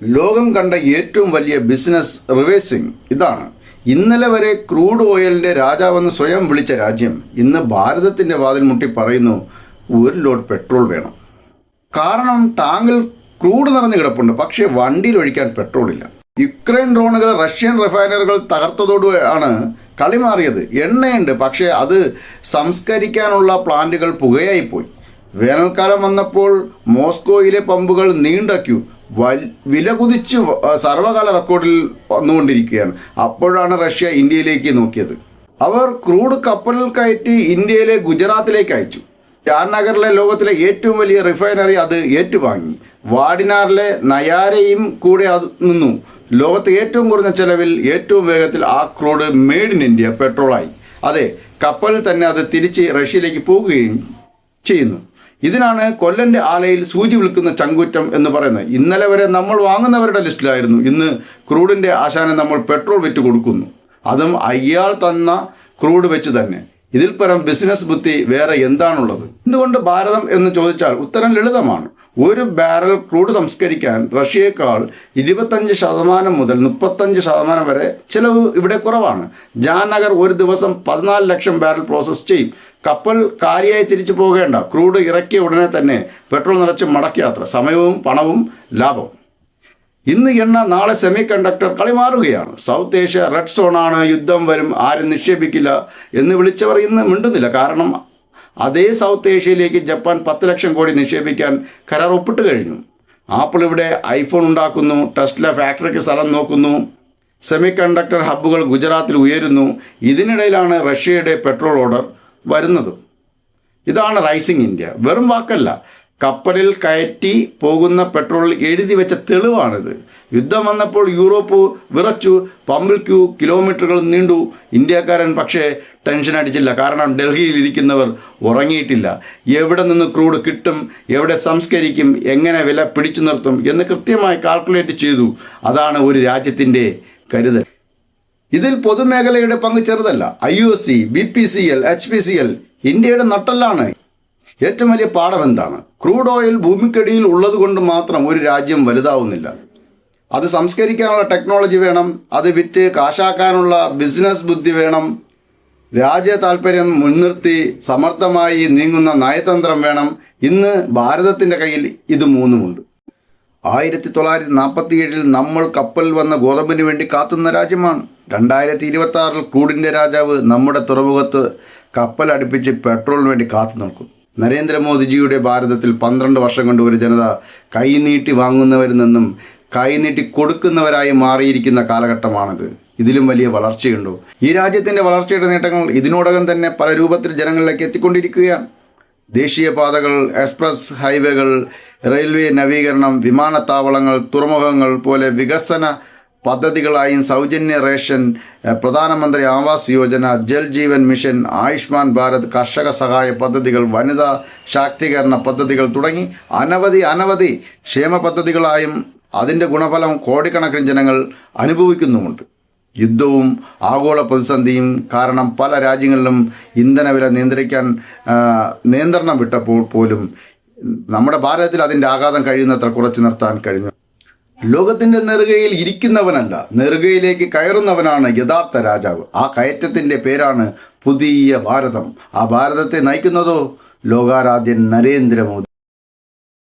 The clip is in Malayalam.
ലോകം കണ്ട ഏറ്റവും വലിയ ബിസിനസ് റിവേഴ്സിംഗ് ഇതാണ്. ഇന്നലെ വരെ ക്രൂഡ് ഓയിലിന്റെ രാജാവെന്ന് സ്വയം വിളിച്ച രാജ്യം ഇന്ന് ഭാരതത്തിന്റെ വാതിൽ മുട്ടി പറയുന്നു, ഒരു ലോഡ് പെട്രോൾ വേണം. കാരണം ടാങ്കിൽ ക്രൂഡ് നിറഞ്ഞു കിടപ്പുണ്ട്, പക്ഷേ വണ്ടിയിൽ ഒഴിക്കാൻ പെട്രോൾ ഇല്ല. യുക്രൈൻ ഡ്രോണുകൾ റഷ്യൻ റിഫൈനറികൾ തകർത്തതോടെയാണ് കളി മാറിയത്. എണ്ണയുണ്ട്, പക്ഷേ അത് സംസ്കരിക്കാനുള്ള പ്ലാന്റുകൾ പുകയായിപ്പോയി. വേനൽക്കാലം വന്നപ്പോൾ മോസ്കോയിലെ പമ്പുകൾ നീണ്ട ക്യൂ, വില കുതിച്ച് സർവകാല റെക്കോർഡിൽ വന്നുകൊണ്ടിരിക്കുകയാണ്. അപ്പോഴാണ് റഷ്യ ഇന്ത്യയിലേക്ക് നോക്കിയത്. അവർ ക്രൂഡ് കപ്പലിൽ കയറ്റി ഇന്ത്യയിലെ ഗുജറാത്തിലേക്ക് അയച്ചു. ജാംനഗറിലെ ലോകത്തിലെ ഏറ്റവും വലിയ റിഫൈനറി അത് ഏറ്റുവാങ്ങി. വാടിനാറിലെ നയാരയും കൂടെ അത് നിന്നു. ലോകത്തെ ഏറ്റവും കുറഞ്ഞ ചെലവിൽ ഏറ്റവും വേഗത്തിൽ ആ ക്രൂഡ് മെയ്ഡ് ഇൻ ഇന്ത്യ പെട്രോളായി. അതെ, കപ്പലിൽ തന്നെ അത് തിരിച്ച് റഷ്യയിലേക്ക് പോകുകയും ചെയ്യുന്നു. ഇതിനാണ് കൊല്ലന്റെ ആലയിൽ സൂചി വിൽക്കുന്ന ചങ്കൂറ്റം എന്ന് പറയുന്നത്. ഇന്നലെ വരെ നമ്മൾ വാങ്ങുന്നവരുടെ ലിസ്റ്റിലായിരുന്നു, ഇന്ന് ക്രൂഡിന്റെ ആശാനം നമ്മൾ പെട്രോൾ വിറ്റ് കൊടുക്കുന്നു, അതും അയാൾ തന്ന ക്രൂഡ് വെച്ച് തന്നെ. ഇതിൽ പരം ബിസിനസ് ബുദ്ധി വേറെ എന്താണുള്ളത്? എന്തുകൊണ്ട് ഭാരതം എന്ന് ചോദിച്ചാൽ ഉത്തരം ലളിതമാണ്. ഒരു ബാരൽ ക്രൂഡ് സംസ്കരിക്കാൻ റഷ്യയേക്കാൾ 25% മുതൽ 35% വരെ ചിലവ് ഇവിടെ കുറവാണ്. ജാംനഗർ ഒരു ദിവസം 14 ലക്ഷം ബാരൽ പ്രോസസ് ചെയ്യും. കപ്പൽ കാലിയായി തിരിച്ചു പോകേണ്ട, ക്രൂഡ് ഇറക്കിയ ഉടനെ തന്നെ പെട്രോൾ നിറച്ച് മടക്കയാത്ര, സമയവും പണവും ലാഭം. ഇന്ന് എണ്ണ, നാളെ സെമി കണ്ടക്ടർ, കളി മാറുകയാണ്. സൗത്ത് ഏഷ്യ റെഡ് സോണാണ്, യുദ്ധം വരും, ആരും നിക്ഷേപിക്കില്ല എന്ന് വിളിച്ചവർ ഇന്ന് മിണ്ടുന്നില്ല. കാരണം അതേ സൗത്ത് ഏഷ്യയിലേക്ക് ജപ്പാൻ 10 ലക്ഷം കോടി നിക്ഷേപിക്കാൻ കരാർ ഒപ്പിട്ട് കഴിഞ്ഞു. ആപ്പിൾ ഇവിടെ ഐഫോൺ ഉണ്ടാക്കുന്നു, ടെസ്ല ഫാക്ടറിക്ക് സ്ഥലം നോക്കുന്നു, സെമി കണ്ടക്ടർ ഹബ്ബുകൾ ഗുജറാത്തിൽ ഉയരുന്നു. ഇതിനിടയിലാണ് റഷ്യയുടെ പെട്രോൾ ഓർഡർ വരുന്നത്. ഇതാണ് റൈസിംഗ് ഇന്ത്യ. വെറും വാക്കല്ല, കപ്പലിൽ കയറ്റി പോകുന്ന പെട്രോൾ എഴുതി വെച്ച തെളിവാണിത്. യുദ്ധം വന്നപ്പോൾ യൂറോപ്പ് വിറച്ചു, പമ്പിൽ ക്യൂ കിലോമീറ്ററുകൾ നീണ്ടു. ഇന്ത്യക്കാരൻ പക്ഷേ ടെൻഷൻ അടിച്ചില്ല, കാരണം ഡൽഹിയിൽ ഇരിക്കുന്നവർ ഉറങ്ങിയിട്ടില്ല. എവിടെ നിന്ന് ക്രൂഡ് കിട്ടും, എവിടെ സംസ്കരിക്കും, എങ്ങനെ വില പിടിച്ചു നിർത്തും എന്ന് കൃത്യമായി കാൽക്കുലേറ്റ് ചെയ്തു. അതാണ് ഒരു രാജ്യത്തിൻ്റെ കരുതൽ. ഇതിൽ പൊതുമേഖലയുടെ പങ്ക് ചെറുതല്ല. IOC, BPCL, HPCL ഇന്ത്യയുടെ നട്ടെല്ലാണ്. ഏറ്റവും വലിയ പാഠം എന്താണ്? ക്രൂഡ് ഓയിൽ ഭൂമിക്കടിയിൽ ഉള്ളത് കൊണ്ട് മാത്രം ഒരു രാജ്യം വലുതാവുന്നില്ല. അത് സംസ്കരിക്കാനുള്ള ടെക്നോളജി വേണം, അത് വിറ്റ് കാശാക്കാനുള്ള ബിസിനസ് ബുദ്ധി വേണം, രാജ്യ താൽപ്പര്യം മുൻനിർത്തി സമർത്ഥമായി നീങ്ങുന്ന നയതന്ത്രം വേണം. ഇന്ന് ഭാരതത്തിൻ്റെ കയ്യിൽ ഇത് മൂന്നുമുണ്ട്. 1947 നമ്മൾ കപ്പലിൽ വന്ന ഗോതമ്പിന് വേണ്ടി കാത്തുന്ന രാജ്യമാണ്. 2026 ക്രൂഡിൻ്റെ രാജാവ് നമ്മുടെ തുറമുഖത്ത് കപ്പൽ അടുപ്പിച്ച് പെട്രോളിന് വേണ്ടി കാത്തു നിൽക്കും. നരേന്ദ്രമോദിജിയുടെ ഭാരതത്തിൽ 12 വർഷം കൊണ്ട് ഒരു ജനത കൈനീട്ടി വാങ്ങുന്നവരിൽ നിന്നും കൈനീട്ടി കൊടുക്കുന്നവരായി മാറിയിരിക്കുന്ന കാലഘട്ടമാണിത്. ഇതിലും വലിയ വളർച്ചയുണ്ടോ? ഈ രാജ്യത്തിൻ്റെ വളർച്ചയുടെ നേട്ടങ്ങൾ ഇതിനോടകം തന്നെ പല രൂപത്തിൽ ജനങ്ങളിലേക്ക് എത്തിക്കൊണ്ടിരിക്കുകയാണ്. ദേശീയപാതകൾ, എക്സ്പ്രസ് ഹൈവേകൾ, റെയിൽവേ നവീകരണം, വിമാനത്താവളങ്ങൾ, തുറമുഖങ്ങൾ പോലെ വികസന പദ്ധതികളായും സൗജന്യ റേഷൻ, പ്രധാനമന്ത്രി ആവാസ് യോജന, ജൽ ജീവൻ മിഷൻ, ആയുഷ്മാൻ ഭാരത്, കർഷക സഹായ പദ്ധതികൾ, വനിതാ ശാക്തീകരണ പദ്ധതികൾ തുടങ്ങി അനവധി ക്ഷേമ പദ്ധതികളായും അതിൻ്റെ ഗുണഫലം കോടിക്കണക്കിന് ജനങ്ങൾ അനുഭവിക്കുന്നുമുണ്ട്. യുദ്ധവും ആഗോള പ്രതിസന്ധിയും കാരണം പല രാജ്യങ്ങളിലും ഇന്ധനവില നിയന്ത്രണം വിട്ടപ്പോൾ പോലും നമ്മുടെ ഭാരതത്തിൽ അതിൻ്റെ ആഘാതം കഴിയുന്നത്ര കുറച്ചു നിർത്താൻ കഴിഞ്ഞു. ലോകത്തിൻ്റെ നെറുകയിൽ ഇരിക്കുന്നവനല്ല, നെറുകയിലേക്ക് കയറുന്നവനാണ് യഥാർത്ഥ രാജാവ്. ആ കയറ്റത്തിൻ്റെ പേരാണ് പുതിയ ഭാരതം. ആ ഭാരതത്തെ നയിക്കുന്നതോ ലോകാരാധ്യൻ നരേന്ദ്രമോദി.